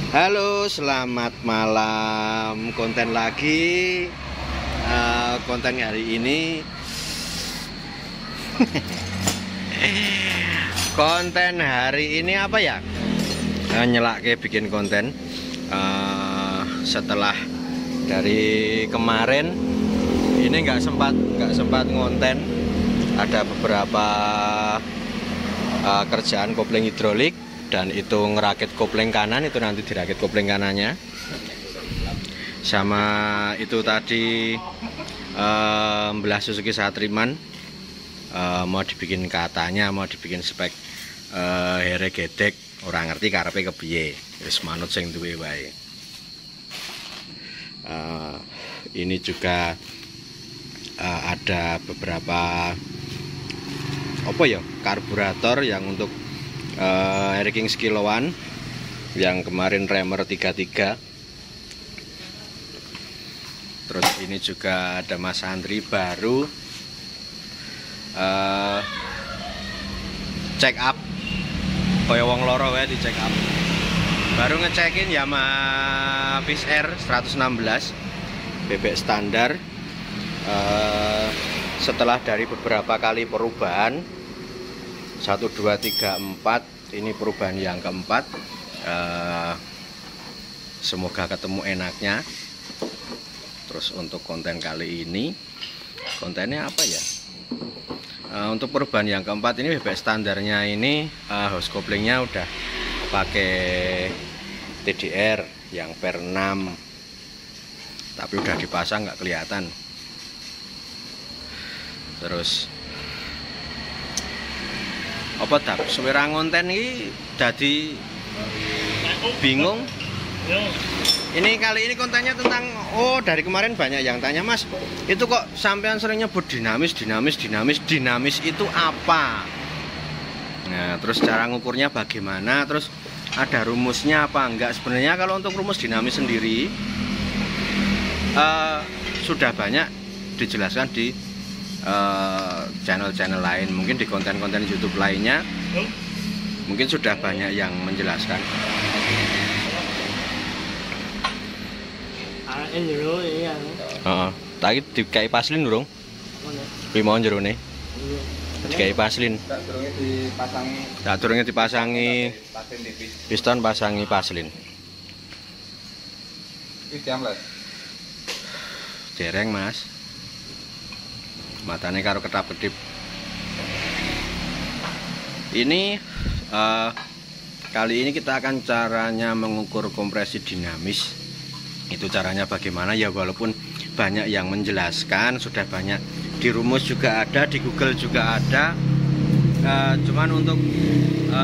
Halo, selamat malam. Konten lagi. Konten hari ini konten hari ini apa ya? Nyelake bikin konten setelah dari kemarin ini nggak sempat ngonten. Ada beberapa kerjaan kopling hidrolik, dan itu ngerakit kopling kanan, itu nanti dirakit kopling kanannya. Sama itu tadi belah Suzuki Satriman, mau dibikin katanya, mau dibikin spek here gedek, orang ngerti karepe kepiye, wis manut sing duwe wae. Ini juga ada beberapa apa ya, karburator yang untuk Air King sekiloan, yang kemarin remer 33. Terus ini juga ada Mas Andri baru check up, kaya wong loro wae di check up. Baru ngecekin Yamaha Fish Air 116 bebek standar. Setelah dari beberapa kali perubahan 1, 2, 3, 4, ini perubahan yang keempat. Semoga ketemu enaknya. Terus untuk konten kali ini, kontennya apa ya? Untuk perubahan yang keempat ini bebek standarnya ini hose couplingnya udah pakai TDR yang per 6, tapi udah dipasang nggak kelihatan. Terus apa tak suwera ngonten ini jadi bingung. Ini kali ini kontennya tentang, dari kemarin banyak yang tanya, Mas, itu kok sampean sering nyebut dinamis itu apa? Nah, terus cara ngukurnya bagaimana, terus ada rumusnya apa enggak? Sebenarnya kalau untuk rumus dinamis sendiri sudah banyak dijelaskan di channel-channel lain, mungkin di konten-konten YouTube lainnya mungkin sudah banyak yang menjelaskan. Tadi dikai paslin durung? Kuwi mau jerone. Dikai paslin. Tak durunge dipasangi piston, pasangi paslin. Dereng, Mas. Matanya karo ketap-ketip. Ini kali ini kita akan caranya mengukur kompresi dinamis. Itu caranya bagaimana ya, walaupun banyak yang menjelaskan, sudah banyak di rumus juga ada, di Google juga ada. Cuman untuk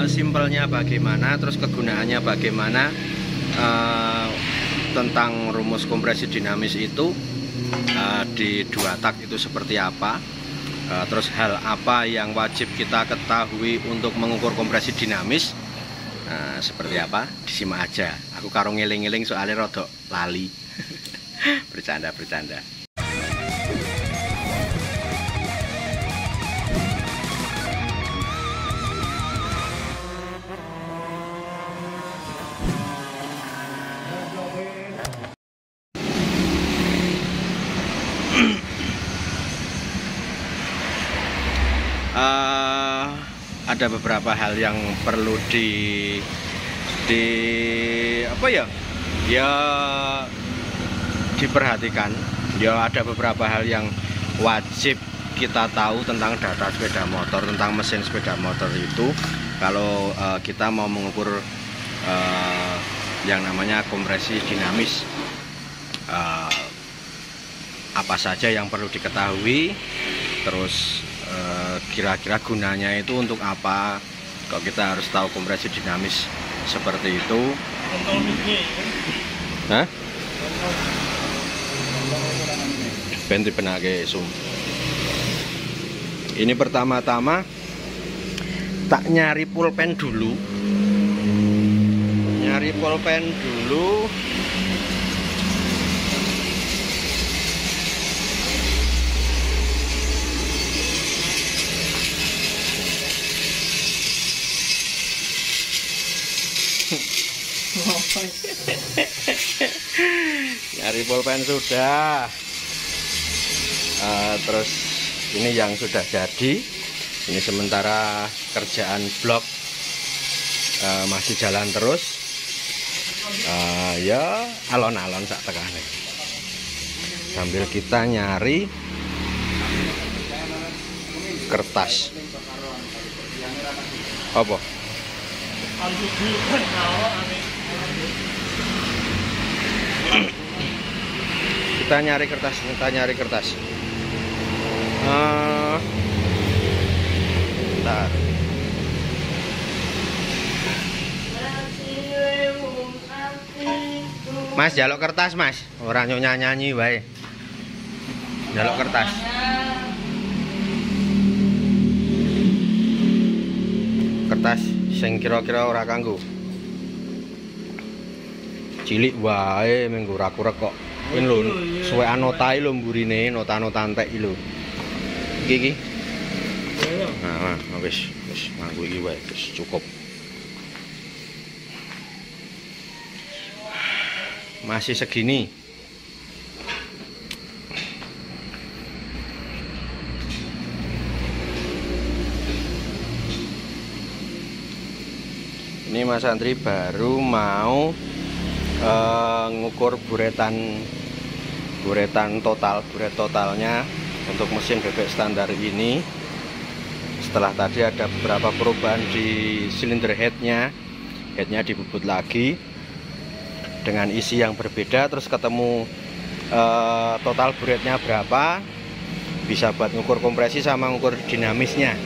simpelnya bagaimana, terus kegunaannya bagaimana, tentang rumus kompresi dinamis itu, di 2 tak itu seperti apa, terus hal apa yang wajib kita ketahui untuk mengukur kompresi dinamis, seperti apa, disimak aja. Aku karo ngeling-ngeling soalnya rodok lali. Bercanda. Ada beberapa hal yang perlu diperhatikan. Ya, ada beberapa hal yang wajib kita tahu tentang data sepeda motor, tentang mesin sepeda motor itu kalau kita mau mengukur yang namanya kompresi dinamis. Apa saja yang perlu diketahui, terus kira-kira gunanya itu untuk apa, kok kita harus tahu kompresi dinamis seperti itu. Hah? Benti penage sum. Ini pertama-tama tak nyari pulpen dulu. Nyari pulpen sudah. Terus ini yang sudah jadi. Ini sementara kerjaan blok masih jalan terus. Ya alon-alon sak tekane. Sambil kita nyari kertas. Apa? Kita nyari kertas. Bentar. Mas, jaluk kertas, Mas. Ora nyanyi wae. Jaluk kertas. Kertas sing kira-kira ora kanggo. Cilik wae menggo ora kurek kok. Ini lho, suwekan notae lho mburine, nota-nota entek iki lho. Iki. Nah, wis nganggo iki wae, wis cukup. Masih segini. Ini Mas Andri baru mau ngukur buretan totalnya untuk mesin bebek standar ini. Setelah tadi ada beberapa perubahan di silinder headnya dibubut lagi dengan isi yang berbeda, terus ketemu total buretnya berapa, bisa buat ngukur kompresi sama ngukur dinamisnya.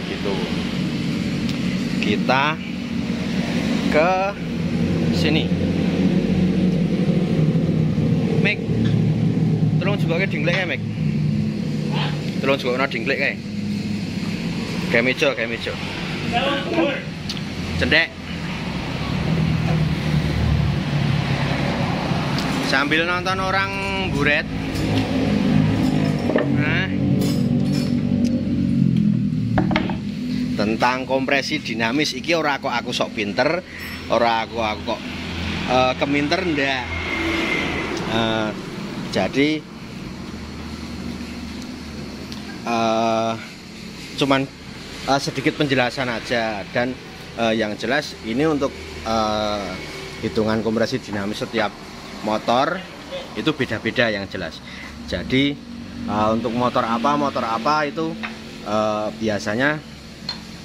Gitu. Kita ke sini. Mik, tolong juga ke dinglek ya, Mik. Tolong juga kena dinglek kae. Kayak meja. Cendek. Sambil nonton orang buret. Nah, tentang kompresi dinamis iki ora kok aku sok pinter, ora aku kok keminter ndak. Jadi cuman sedikit penjelasan aja, dan yang jelas ini untuk hitungan kompresi dinamis setiap motor itu beda-beda yang jelas. Jadi untuk motor apa itu biasanya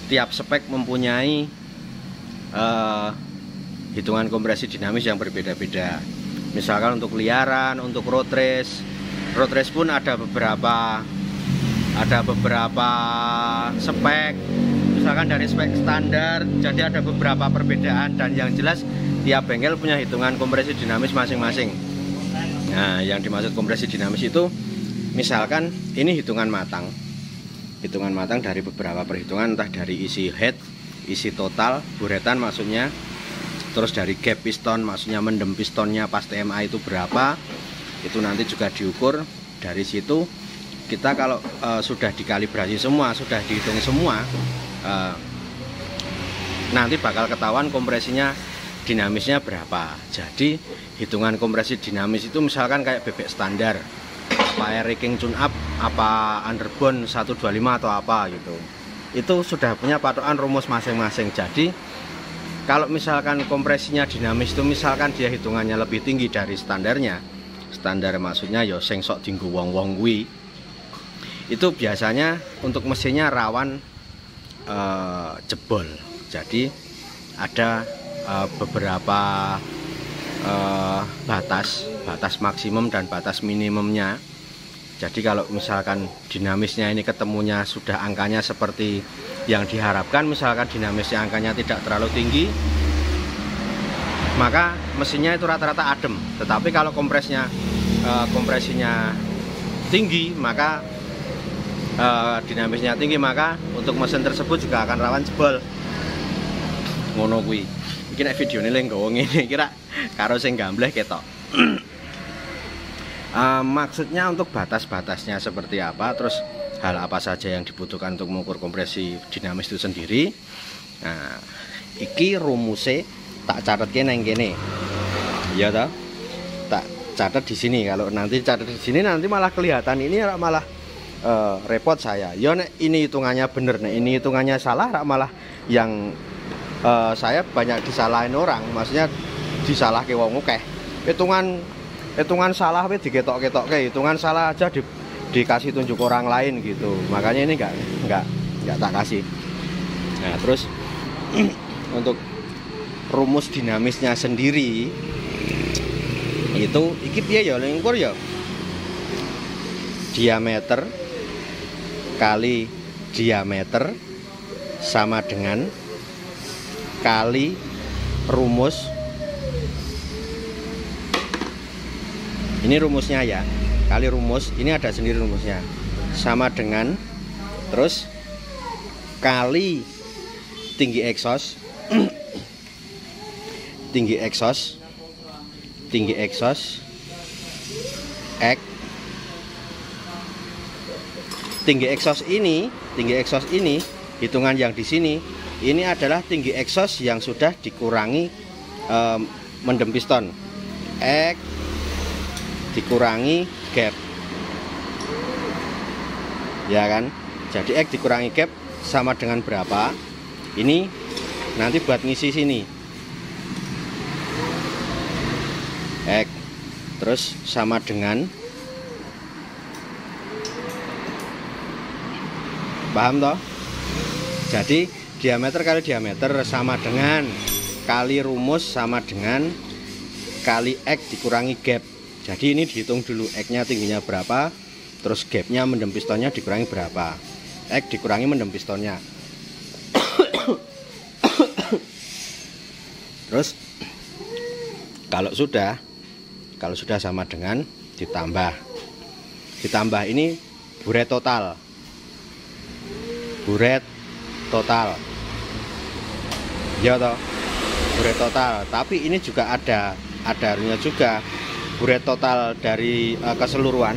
tiap spek mempunyai hitungan kompresi dinamis yang berbeda-beda. Misalkan untuk liaran, untuk road race pun ada beberapa spek. Misalkan dari spek standar, jadi ada beberapa perbedaan, dan yang jelas tiap bengkel punya hitungan kompresi dinamis masing-masing. Nah, yang dimaksud kompresi dinamis itu misalkan ini hitungan matang dari beberapa perhitungan, entah dari isi head, isi total, buretan maksudnya, terus dari gap piston maksudnya mendem pistonnya pas TMA itu berapa, itu nanti juga diukur. Dari situ kita kalau sudah dikalibrasi semua, sudah dihitung semua, nanti bakal ketahuan kompresinya dinamisnya berapa. Jadi hitungan kompresi dinamis itu misalkan kayak bebek standar, apa air raking tune up, apa underbone 125 atau apa gitu, itu sudah punya patokan rumus masing-masing. Jadi kalau misalkan kompresinya dinamis itu misalkan dia hitungannya lebih tinggi dari standarnya, standar maksudnya ya sing sok dinggo wong-wong kuwi, itu biasanya untuk mesinnya rawan jebol. Jadi ada beberapa batas maksimum dan batas minimumnya. Jadi kalau misalkan dinamisnya ini ketemunya sudah angkanya seperti yang diharapkan, misalkan dinamisnya angkanya tidak terlalu tinggi, maka mesinnya itu rata-rata adem. Tetapi kalau kompresinya tinggi, maka dinamisnya tinggi, maka untuk mesin tersebut juga akan rawan jebol. Ngono kuwi. Iki nek videone lek nggawa ngene kira karo sing gambleh ketok. Maksudnya untuk batas-batasnya seperti apa, terus hal apa saja yang dibutuhkan untuk mengukur kompresi dinamis itu sendiri. Nah, iki rumuse tak catat neng kene. Ya toh? Tak catat di sini. Kalau nanti catat di sini nanti malah kelihatan ini malah repot saya. Ya nek ini hitungannya bener, nek ini hitungannya salah malah yang saya banyak disalahin orang, maksudnya disalahke wong akeh. Hitungan salah we diketok-ketokke, hitungan salah aja dikasih tunjuk orang lain gitu. Makanya ini enggak tak kasih. Nah, terus untuk rumus dinamisnya sendiri itu iki piye ya lingkur ya? Diameter kali diameter sama dengan kali rumus. Ini rumusnya ya, kali rumus, ini ada sendiri rumusnya, sama dengan terus kali tinggi eksos tinggi eksos X. Tinggi eksos ini hitungan yang di sini ini adalah tinggi eksos yang sudah dikurangi mendem piston. X dikurangi gap, ya kan? Jadi X dikurangi gap sama dengan berapa? Ini nanti buat ngisi sini. X terus sama dengan, paham toh? Jadi diameter kali diameter sama dengan kali rumus sama dengan kali X dikurangi gap. Jadi ini dihitung dulu X-nya tingginya berapa, terus gapnya mendem pistonnya dikurangi berapa. X dikurangi mendem pistonnya. Terus kalau sudah sama dengan ditambah ini buret total. Ya toh, buret total. Tapi ini juga ada harusnya juga buret total dari keseluruhan.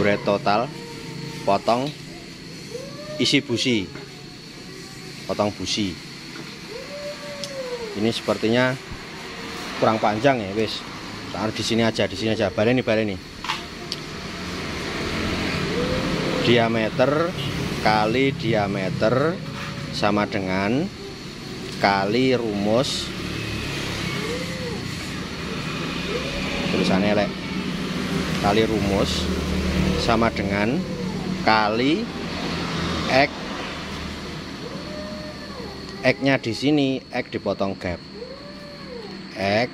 Buret total potong isi busi, potong busi. Ini sepertinya kurang panjang ya, wis. Taruh di sini aja, baleni. Diameter kali diameter sama dengan kali rumus, tulisannya elek, kali rumus sama dengan kali X. X-nya di sini X dipotong gap, X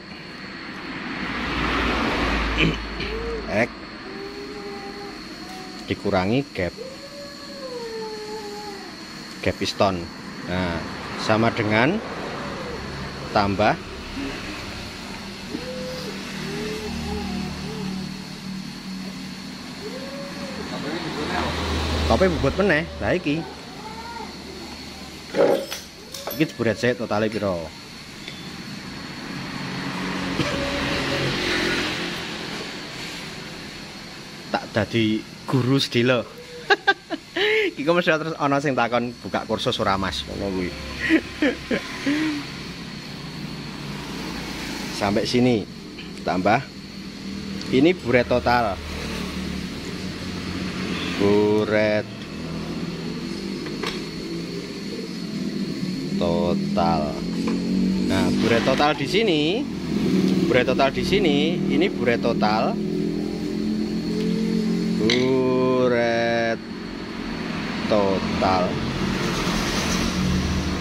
dikurangi gap piston. Nah, sama dengan tambah tope bubut meneh. Lah iki buret saya totalnya piro? Tak dadi guru sedilo. Iku mesti terus ana sing takon buka kursus ora Mas, ngono kuwi. Sampai sini tambah ini buret total. Buret total. Nah, buret total di sini, ini buret total. Buret total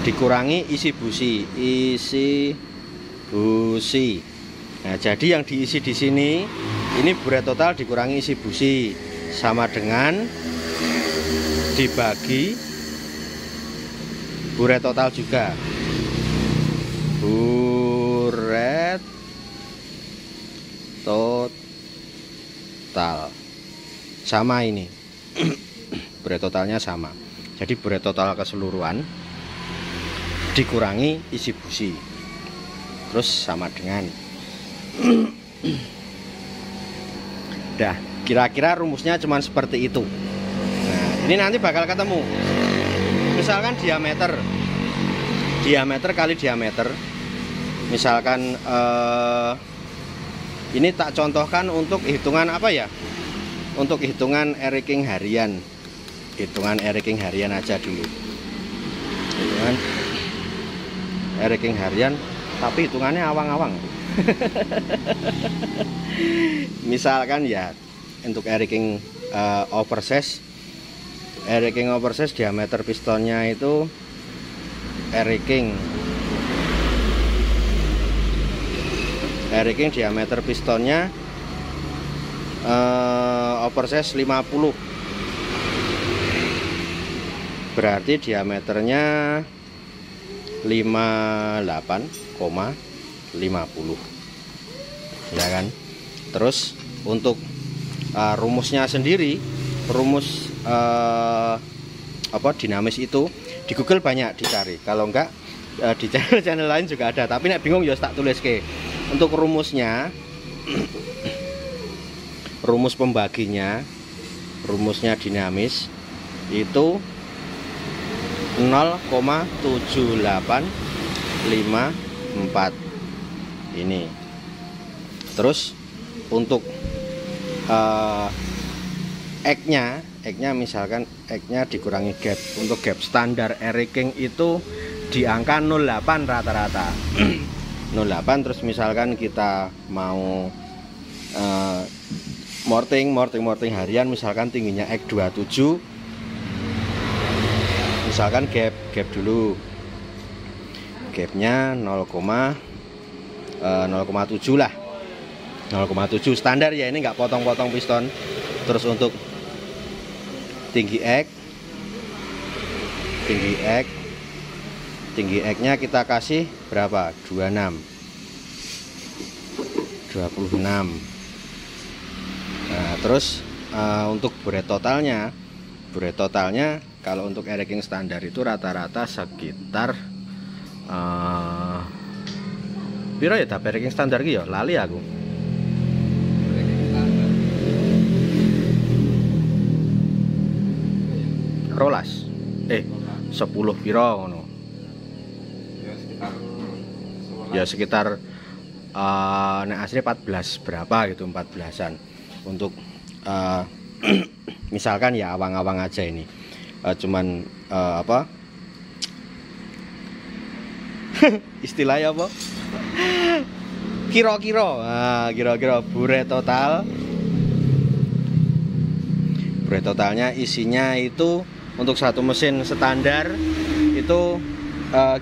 dikurangi isi busi. Nah, jadi yang diisi di sini ini buret total dikurangi isi busi sama dengan dibagi buret total juga. Buret total sama ini. Buret totalnya sama. Jadi buret total keseluruhan dikurangi isi busi, terus sama dengan dah, kira-kira rumusnya cuman seperti itu. Nah, Ini nanti bakal ketemu. Misalkan diameter kali diameter. Misalkan ini tak contohkan untuk hitungan apa ya? Untuk hitungan Eriking harian. Hitungan Eriking harian aja dulu. Hitungan Eriking harian, tapi hitungannya awang-awang. Misalkan ya untuk Eriking oversize diameter pistonnya itu Eriking diameter pistonnya oversize 50, berarti diameternya 58,50 ya kan. Terus untuk rumusnya sendiri, rumus dinamis itu di Google banyak dicari. Kalau enggak di channel lain juga ada, tapi nek bingung ya tak tulis ke. Untuk rumusnya, rumus pembaginya, rumusnya dinamis itu 0,7854 ini. Terus untuk X-nya misalkan X-nya dikurangi gap. Untuk gap standar Eriking itu di angka 0,8 rata-rata. 0,8. Terus misalkan kita mau morting harian, misalkan tingginya X27, misalkan gap dulu, gapnya 0,7 lah, 0,7 standar ya, ini nggak potong-potong piston. Terus untuk tinggi X-nya kita kasih berapa? 26. Nah, terus untuk buret totalnya kalau untuk Eriking standar itu rata-rata sekitar piro ya tapi Eriking standar ki ya lali aku. Rolas 10 piro ngono. Ya sekitar nek asli 14 berapa gitu, 14-an. Untuk misalkan ya awang-awang aja ini. Cuman apa? Istilahnya apa? Kira-kira. Nah, kira-kira buret totalnya isinya itu untuk satu mesin standar itu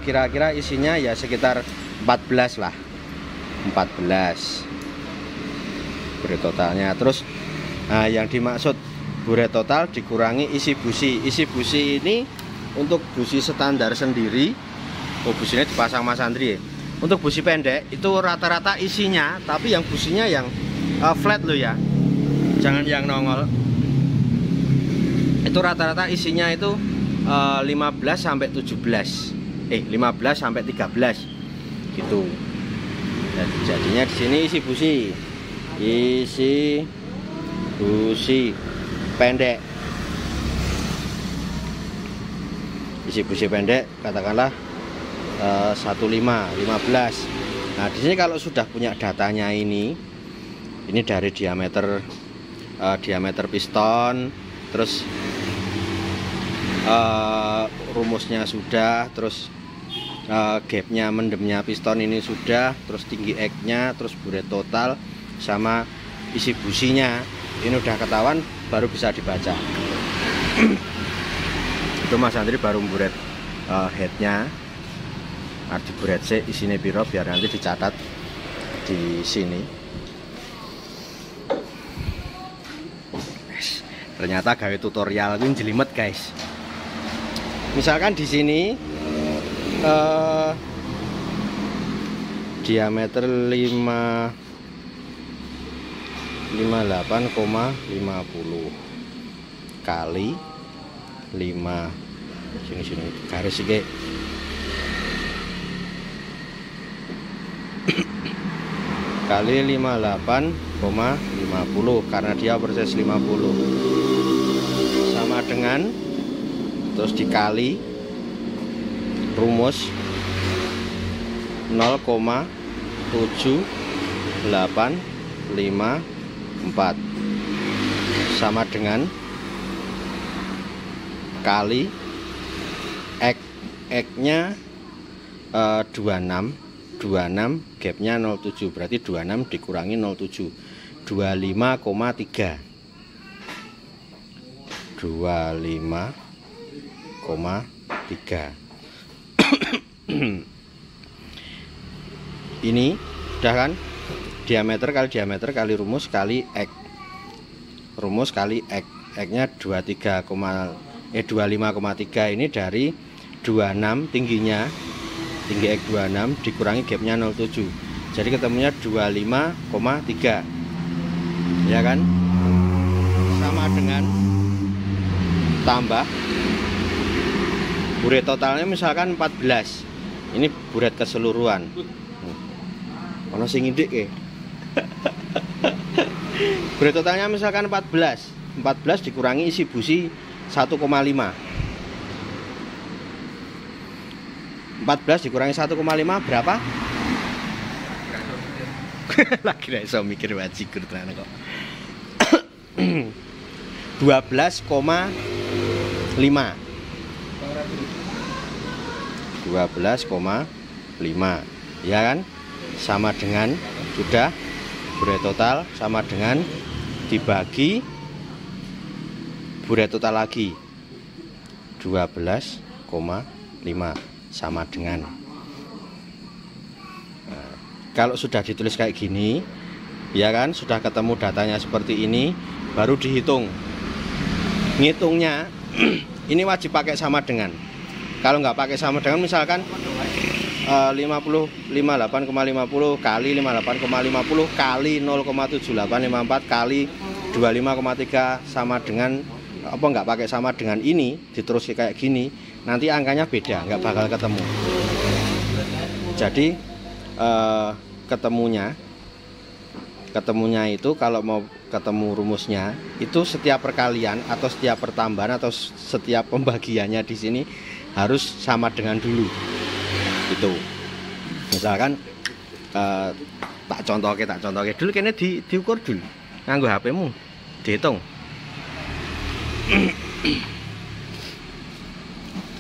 kira-kira isinya ya sekitar 14 lah, 14 buret totalnya. Terus yang dimaksud buret total dikurangi isi busi. Isi busi ini untuk busi standar sendiri, businya dipasang Mas Andri. Untuk busi pendek itu rata-rata isinya, tapi yang businya yang flat loh ya, jangan yang nongol. Itu rata-rata isinya itu 15 sampai 17. 15 sampai 13 gitu. Jadinya di sini isi busi pendek. Isi busi pendek katakanlah 15. Nah, di sini kalau sudah punya datanya ini dari diameter piston, terus rumusnya sudah, terus gapnya mendemnya piston ini sudah, terus tinggi X-nya, terus buret total sama isi businya ini udah ketahuan, baru bisa dibaca. Itu Mas Andri baru buret headnya, arti buret C isinya piro biar nanti dicatat di sini. Ternyata gawe tutorial ini jelimet guys. Misalkan di sini diameter 58,50 kali 5 sini garis iki kali 58,50 karena dia persis 50 sama dengan, terus dikali rumus 0,7854 sama dengan kali X-nya 26 gapnya 07, berarti 26 dikurangi 07, 25,3 ini udah kan, diameter kali rumus kali X, rumus kali X nya 25,3 ini dari 26 tingginya, tinggi X 26 dikurangi gapnya 07, jadi ketemunya 25,3 ya kan, sama dengan tambah buret totalnya misalkan 14, ini buret keseluruhan. Ono sing ngindik ke. Buret totalnya misalkan 14 dikurangi isi busi 1,5. 14 dikurangi 1,5 berapa? Lagi gak iso mikir wajikur tenan kok. 12,5 ya kan, sama dengan sudah buret total sama dengan dibagi buret total lagi 12,5 sama dengan. Nah, kalau sudah ditulis kayak gini ya kan, sudah ketemu datanya seperti ini, baru dihitung. Ngitungnya ini wajib pakai sama dengan. Kalau nggak pakai sama dengan, misalkan 58,50 kali 58,50 kali 0,7854 kali 25,3 sama dengan apa, nggak pakai sama dengan ini, diterus kayak gini, nanti angkanya beda, nggak bakal ketemu. Jadi ketemunya itu kalau mau ketemu rumusnya itu setiap perkalian atau setiap pertambahan atau setiap pembagiannya di sini harus sama dengan dulu. Itu misalkan tak contohke dulu, kene diukur dulu nganggo HP-mu, dihitung.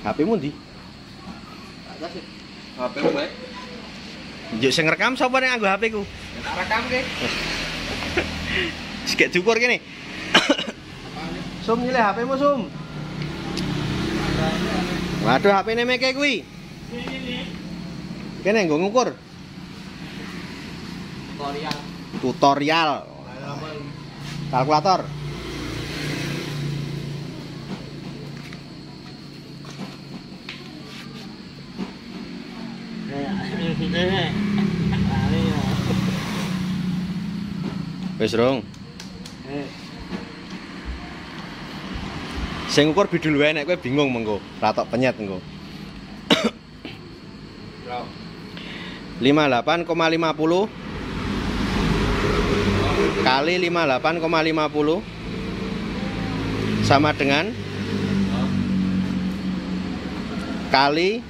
HP-mu ndi? HP-mu bae. Njuk sing rekam sapa nek nganggo HP-ku? Tak rekamke. Sik diukur kene. Sum nyilih HP-mu, Sum. Waduh, HP-ne meke kuwi. Kene nggo ngukur. Tutorial. Kalkulator. Wis rong. Sing ngukur bidul wae nek kowe bingung mengko, ratok penyet engko. 58,50 kali 58,50 sama dengan kali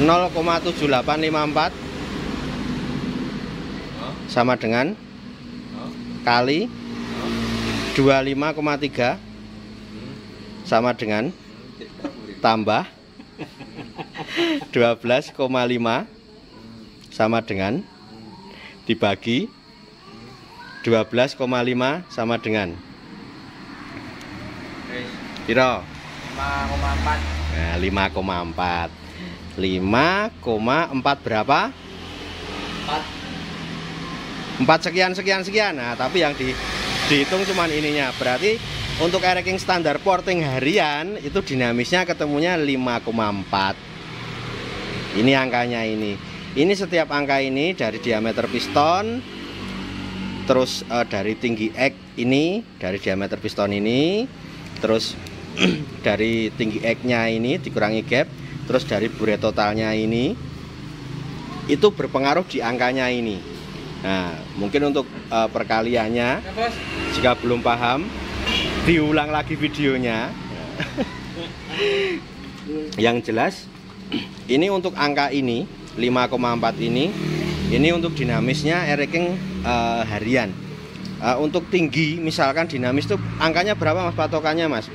0,7854 sama dengan kali 25,3 sama dengan tambah 12,5 sama dengan dibagi 12,5 sama dengan piro? 5,4. Nah, 5,4. 5,4 berapa? 4 sekian. Nah, tapi yang dihitung cuman ininya. Berarti untuk ranking standar porting harian itu dinamisnya ketemunya 5,4. Ini angkanya ini. Ini setiap angka ini dari diameter piston, terus dari tinggi X ini, dari diameter piston ini, terus dari tinggi X-nya ini dikurangi gap, terus dari buret totalnya ini, itu berpengaruh di angkanya ini. Nah, mungkin untuk perkaliannya, jika belum paham, diulang lagi videonya. Yang jelas ini untuk angka ini 5,4 ini untuk dinamisnya ranking harian. Untuk tinggi misalkan dinamis itu angkanya berapa Mas patokannya Mas?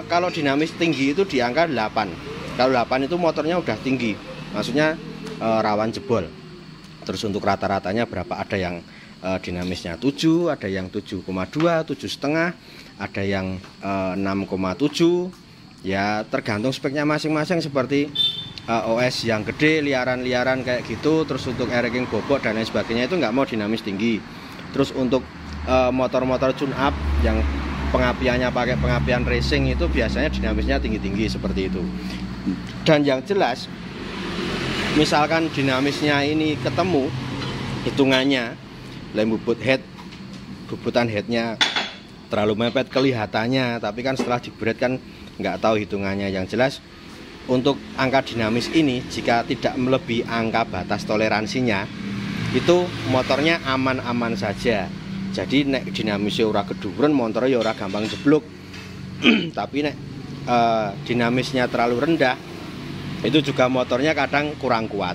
Kalau dinamis tinggi itu di angka 8. Kalau 8 itu motornya udah tinggi, maksudnya rawan jebol. Terus untuk rata-ratanya berapa? Ada yang dinamisnya 7, ada yang 7,2, 7,5, ada yang 6,7. Ya tergantung speknya masing-masing, seperti OS yang gede, liaran-liaran kayak gitu. Terus untuk ranking bobot dan lain sebagainya itu nggak mau dinamis tinggi. Terus untuk motor-motor tune up yang pengapiannya pakai pengapian racing itu biasanya dinamisnya tinggi-tinggi seperti itu. Dan yang jelas misalkan dinamisnya ini ketemu hitungannya, lem bubut head, bubutan headnya terlalu mepet kelihatannya, tapi kan setelah dibret kan nggak tahu hitungannya. Yang jelas untuk angka dinamis ini jika tidak melebihi angka batas toleransinya, itu motornya aman-aman saja. Jadi nek dinamisnya ora keduren, motornya ya ora gampang jeblok. Tapi nek dinamisnya terlalu rendah, itu juga motornya kadang kurang kuat.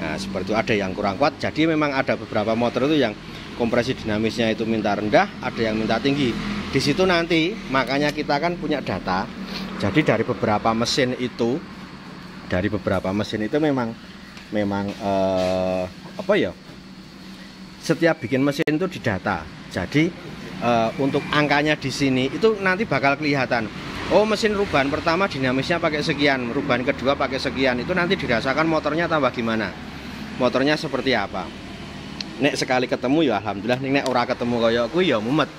Nah seperti itu, ada yang kurang kuat. Jadi memang ada beberapa motor itu yang kompresi dinamisnya itu minta rendah, ada yang minta tinggi. Di situ nanti makanya kita kan punya data. Jadi dari beberapa mesin itu memang apa ya? Setiap bikin mesin itu didata. Jadi untuk angkanya di sini itu nanti bakal kelihatan. Oh, mesin ruban pertama dinamisnya pakai sekian, ruban kedua pakai sekian. Itu nanti dirasakan motornya tambah gimana, motornya seperti apa. Nek sekali ketemu ya alhamdulillah, nek ora ketemu kaya aku ya mumet.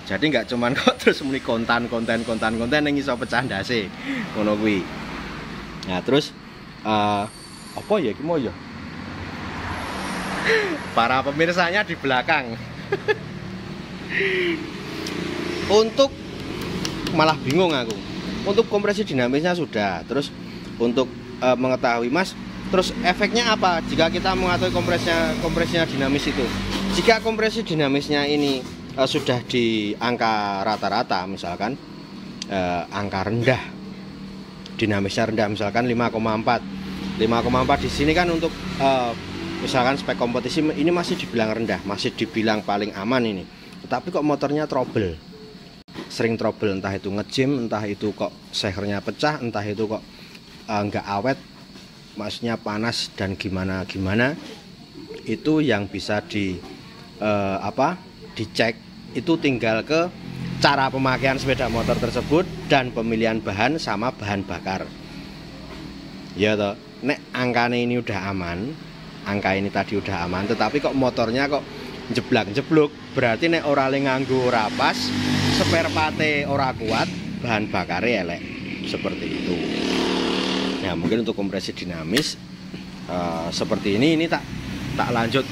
Jadi nggak cuman kok terus muni konten yang iso pecah ndase ngono kuwi. Nah terus apa ya iki mau ya, para pemirsanya di belakang. Untuk malah bingung aku. Untuk kompresi dinamisnya sudah. Terus untuk mengetahui Mas, terus efeknya apa jika kita mengetahui kompresinya dinamis itu? Jika kompresi dinamisnya ini sudah di angka rata-rata, misalkan angka rendah, dinamisnya rendah, misalkan 5,4 di sini kan untuk misalkan spek kompetisi ini masih dibilang rendah, masih dibilang paling aman ini. Tetapi kok motornya trouble, sering trouble, entah itu ngejim, entah itu kok sehernya pecah, entah itu kok nggak awet, maksudnya panas dan gimana, itu yang bisa dicek itu tinggal ke cara pemakaian sepeda motor tersebut dan pemilihan bahan sama bahan bakar. Ya toh, nek angkanya ini udah aman, angka ini tadi udah aman, tetapi kok motornya kok jeblak-jeblok, berarti nek ora le nganggo ora pas, spare parte ora kuat, bahan bakarnya elek, seperti itu. Ya mungkin untuk kompresi dinamis seperti ini tak lanjut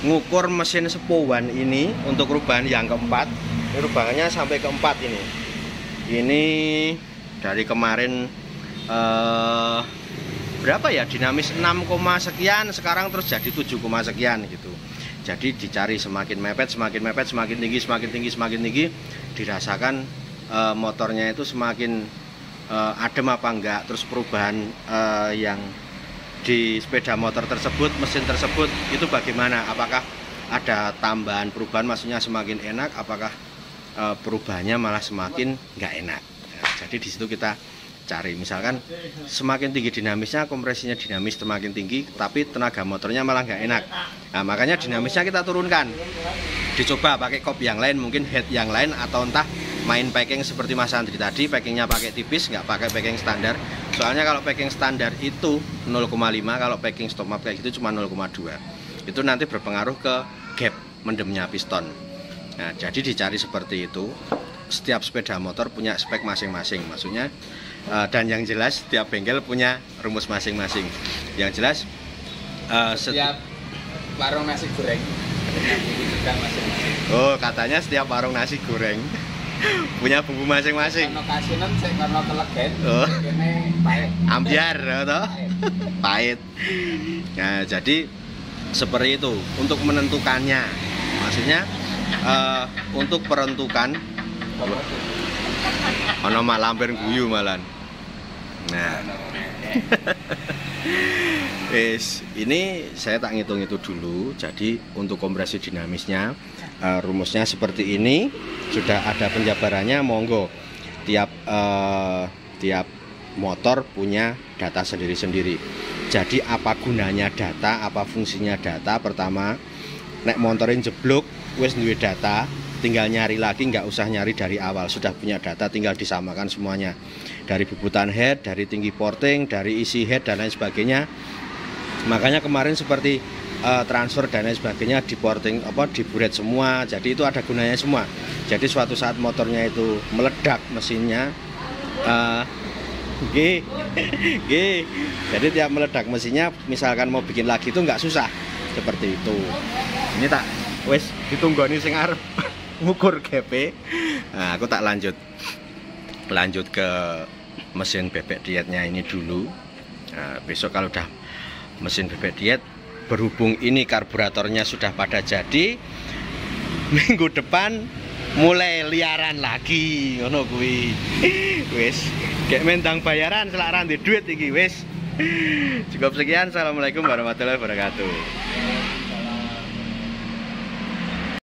ngukur mesin sepowan ini untuk rubahan yang keempat. Ini rubahannya sampai keempat ini. Ini dari kemarin berapa ya, dinamis 6, sekian, sekarang terus jadi 7, sekian gitu. Jadi dicari semakin mepet, semakin tinggi, dirasakan motornya itu semakin adem apa enggak. Terus perubahan yang di sepeda motor tersebut, mesin tersebut itu bagaimana, apakah ada tambahan perubahan, maksudnya semakin enak, apakah perubahannya malah semakin enggak enak. Nah, jadi di situ kita cari, misalkan semakin tinggi dinamisnya, kompresinya dinamis semakin tinggi, tapi tenaga motornya malah nggak enak. Nah makanya dinamisnya kita turunkan, dicoba pakai kop yang lain, mungkin head yang lain, atau entah main packing seperti Mas Andri tadi, packingnya pakai tipis, nggak pakai packing standar. Soalnya kalau packing standar itu 0,5, kalau packing stop up kayak gitu cuma 0,2. Itu nanti berpengaruh ke gap mendemnya piston. Nah jadi dicari seperti itu. Setiap sepeda motor punya spek masing-masing, maksudnya dan yang jelas setiap bengkel punya rumus masing-masing. Yang jelas setiap warung nasi goreng punya bumbu juga masing-masing. Oh, katanya setiap warung nasi goreng punya bumbu masing-masing. Karena kasinan saya karena kelegen. Oh. Ini pahit. Ambiar toh. Pahit. Nah, jadi seperti itu untuk menentukannya. Maksudnya untuk peruntukan ono mak lampir guyu malan. Nah. Ini saya tak ngitung itu dulu. Jadi untuk kompresi dinamisnya rumusnya seperti ini. Sudah ada penjabarannya, monggo. Tiap motor punya data sendiri-sendiri. Jadi apa gunanya data, apa fungsinya data? Pertama, nek motorin jeblok wis duwe data, tinggal nyari lagi, nggak usah nyari dari awal, sudah punya data, tinggal disamakan semuanya, dari bubutan head, dari tinggi porting, dari isi head dan lain sebagainya. Makanya kemarin seperti transfer dan lain sebagainya di porting di buret semua, jadi itu ada gunanya semua. Jadi suatu saat motornya itu meledak mesinnya, jadi tiap meledak mesinnya, misalkan mau bikin lagi itu nggak susah, seperti itu. Ini tak wes ditunggoni sing arep ngukur GP. Nah, aku tak lanjut ke mesin bebek dietnya ini dulu. Nah, besok kalau udah mesin bebek diet, berhubung ini karburatornya sudah pada jadi, minggu depan mulai liaran lagi ngono kuwi. Wis kayak mentang bayaran selaran di duit iki wis. Cukup sekian, assalamualaikum warahmatullahi wabarakatuh.